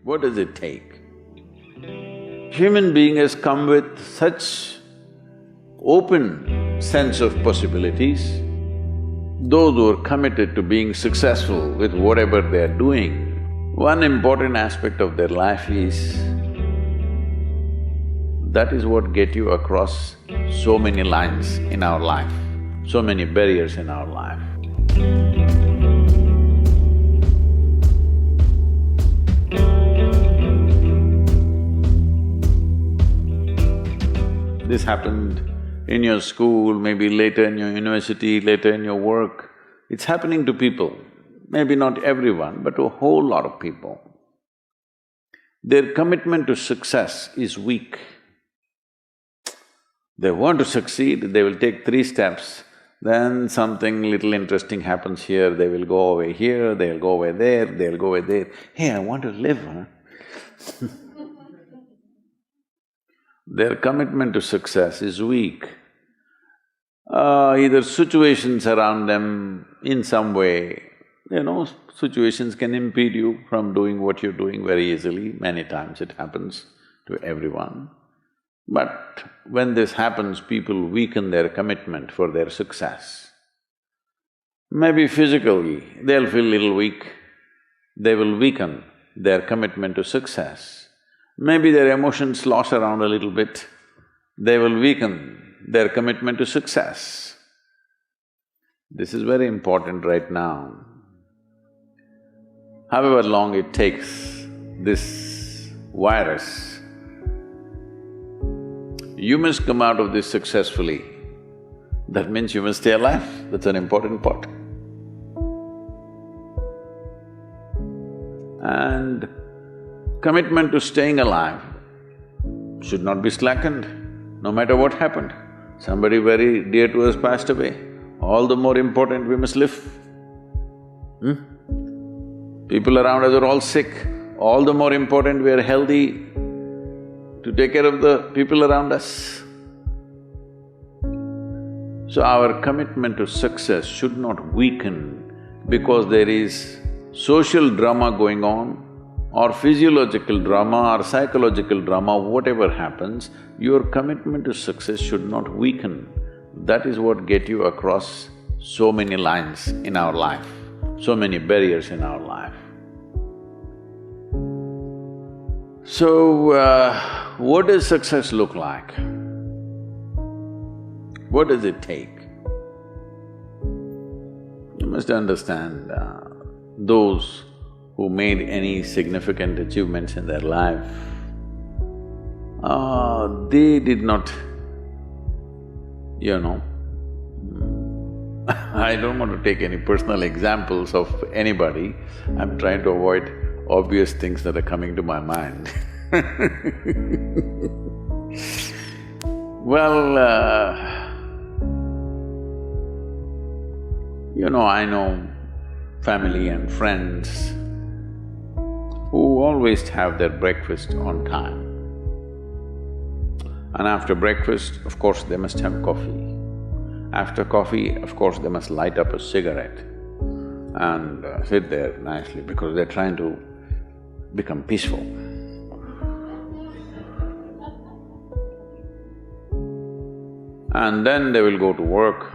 What does it take? Human being has come with such open sense of possibilities. Those who are committed to being successful with whatever they are doing, one important aspect of their life is, that is what get you across so many lines in our life, so many barriers in our life. This happened in your school, maybe later in your university, later in your work. It's happening to people, maybe not everyone, but to a whole lot of people. Their commitment to success is weak. They want to succeed, they will take 3 steps, then something little interesting happens here, they will go away here, they'll go away there, they'll go away there. Hey, I want to live, huh? Their commitment to success is weak. Either situations around them in some way, situations can impede you from doing what you're doing very easily. Many times it happens to everyone. But when this happens, people weaken their commitment for their success. Maybe physically, they'll feel little weak, they will weaken their commitment to success. Maybe their emotions slosh around a little bit, they will weaken their commitment to success. This is very important right now. However long it takes, this virus, you must come out of this successfully. That means you must stay alive, that's an important part. And commitment to staying alive should not be slackened, no matter what happened. Somebody very dear to us passed away, all the more important we must live. People around us are all sick, all the more important we are healthy to take care of the people around us. So our commitment to success should not weaken because there is social drama going on, or physiological drama or psychological drama, whatever happens, your commitment to success should not weaken. That is what get you across so many lines in our life, so many barriers in our life. So, what does success look like? What does it take? You must understand, those who made any significant achievements in their life, they did not, I don't want to take any personal examples of anybody, I'm trying to avoid obvious things that are coming to my mind. Well, I know family and friends who always have their breakfast on time. And after breakfast, of course, they must have coffee. After coffee, of course, they must light up a cigarette and sit there nicely because they're trying to become peaceful. And then they will go to work,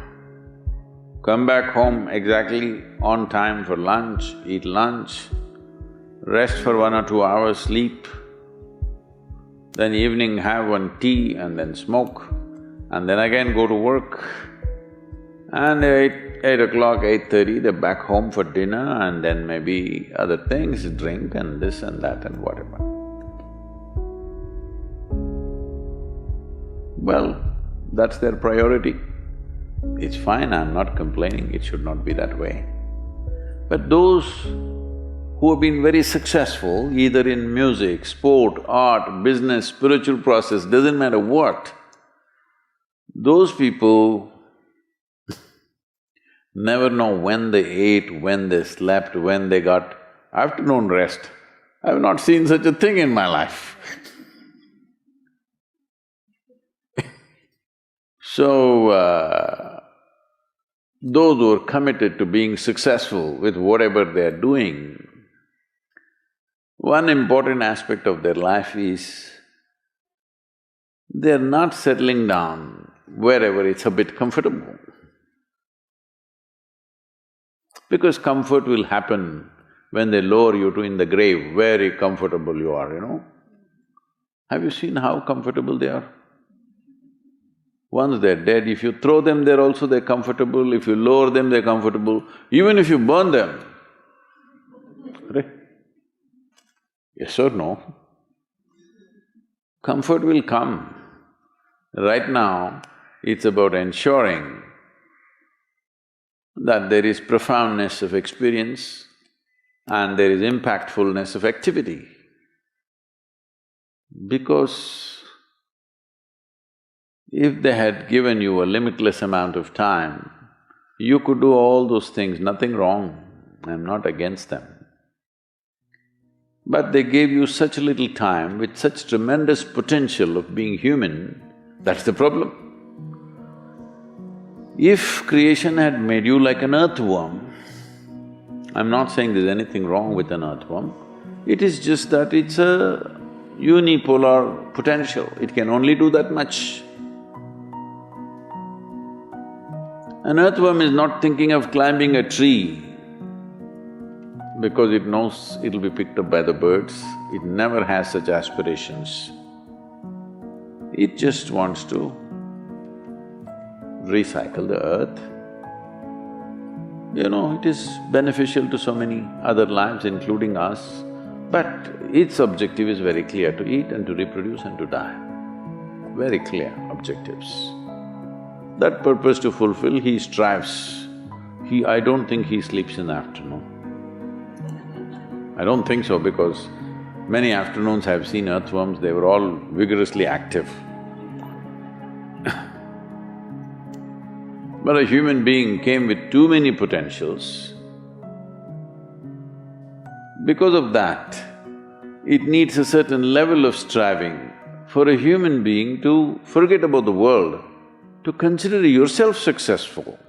come back home exactly on time for lunch, eat lunch, rest for 1 or 2 hours, sleep, then evening have one tea and then smoke, and then again go to work. And 8 o'clock, 8:30, they're back home for dinner and then maybe other things, drink and this and that and whatever. Well, that's their priority. It's fine, I'm not complaining, it should not be that way. But those who have been very successful, either in music, sport, art, business, spiritual process, doesn't matter what, those people never know when they ate, when they slept, when they got afternoon rest. I've not seen such a thing in my life. So, those who are committed to being successful with whatever they're doing, One important aspect of their life is they're not settling down wherever it's a bit comfortable. Because comfort will happen when they lower you to in the grave, very comfortable you are, you know. Have you seen how comfortable they are? Once they're dead, if you throw them there also they're comfortable, if you lower them they're comfortable, even if you burn them. Right? Yes or no? Comfort will come. Right now, it's about ensuring that there is profoundness of experience and there is impactfulness of activity. Because if they had given you a limitless amount of time, you could do all those things, nothing wrong, I'm not against them. But they gave you such little time with such tremendous potential of being human, that's the problem. If creation had made you like an earthworm, I'm not saying there's anything wrong with an earthworm, it is just that it's a unipolar potential, it can only do that much. An earthworm is not thinking of climbing a tree because it knows it'll be picked up by the birds, it never has such aspirations. It just wants to recycle the earth. You know, it is beneficial to so many other lives, including us, but its objective is very clear, to eat and to reproduce and to die. Very clear objectives. That purpose to fulfill, he strives. I don't think he sleeps in the afternoon. I don't think so because many afternoons I've seen earthworms, they were all vigorously active. But a human being came with too many potentials. Because of that, it needs a certain level of striving for a human being to forget about the world, to consider yourself successful.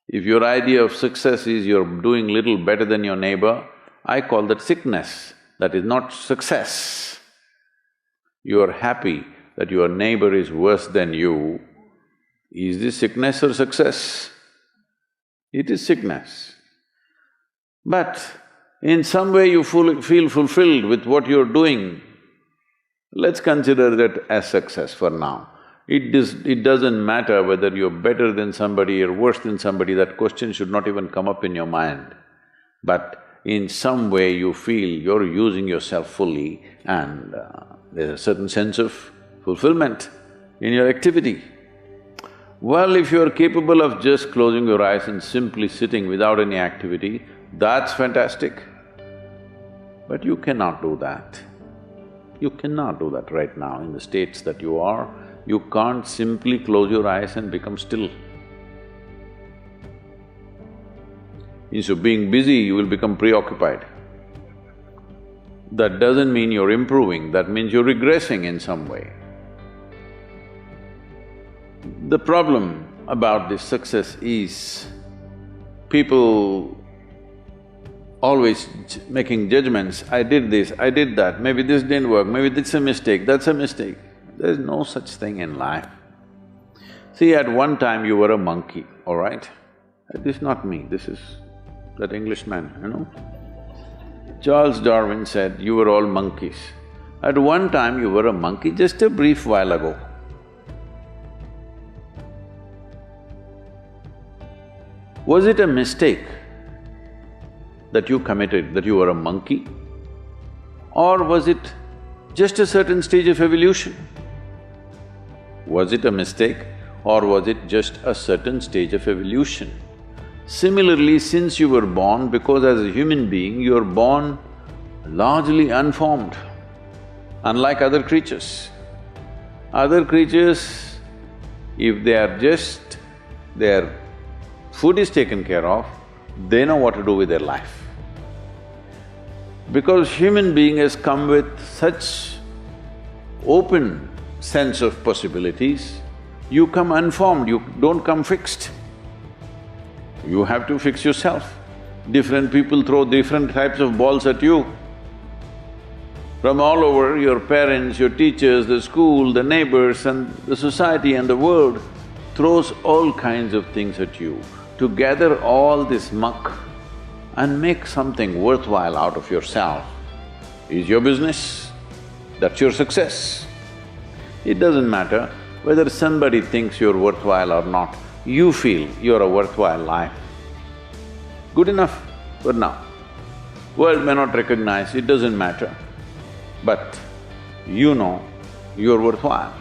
If your idea of success is you're doing little better than your neighbor, I call that sickness, that is not success. You are happy that your neighbor is worse than you, is this sickness or success? It is sickness. But in some way you feel fulfilled with what you're doing, let's consider that as success for now. It doesn't matter whether you're better than somebody or worse than somebody, that question should not even come up in your mind. But in some way you feel you're using yourself fully and there's a certain sense of fulfillment in your activity. Well, if you're capable of just closing your eyes and simply sitting without any activity, that's fantastic. But you cannot do that. You cannot do that right now in the states that you are. You can't simply close your eyes and become still. Instead of being busy, you will become preoccupied. That doesn't mean you're improving, that means you're regressing in some way. The problem about this success is people always making judgments, I did this, I did that, maybe this didn't work, maybe this is a mistake, that's a mistake. There's no such thing in life. See, at one time you were a monkey, all right? This is not me, this is that Englishman, you know. Charles Darwin said, you were all monkeys. At one time you were a monkey, just a brief while ago. Was it a mistake that you committed, that you were a monkey? Or was it just a certain stage of evolution? Was it a mistake or was it just a certain stage of evolution? Similarly, since you were born, because as a human being, you are born largely unformed, unlike other creatures. Other creatures, if they are just… their food is taken care of, they know what to do with their life. Because human being has come with such open sense of possibilities, you come unformed, you don't come fixed. You have to fix yourself. Different people throw different types of balls at you. From all over, your parents, your teachers, the school, the neighbors and the society and the world throws all kinds of things at you. To gather all this muck and make something worthwhile out of yourself is your business. That's your success. It doesn't matter whether somebody thinks you're worthwhile or not, you feel you're a worthwhile life. Good enough for now. World may not recognize, it doesn't matter, but you know you're worthwhile.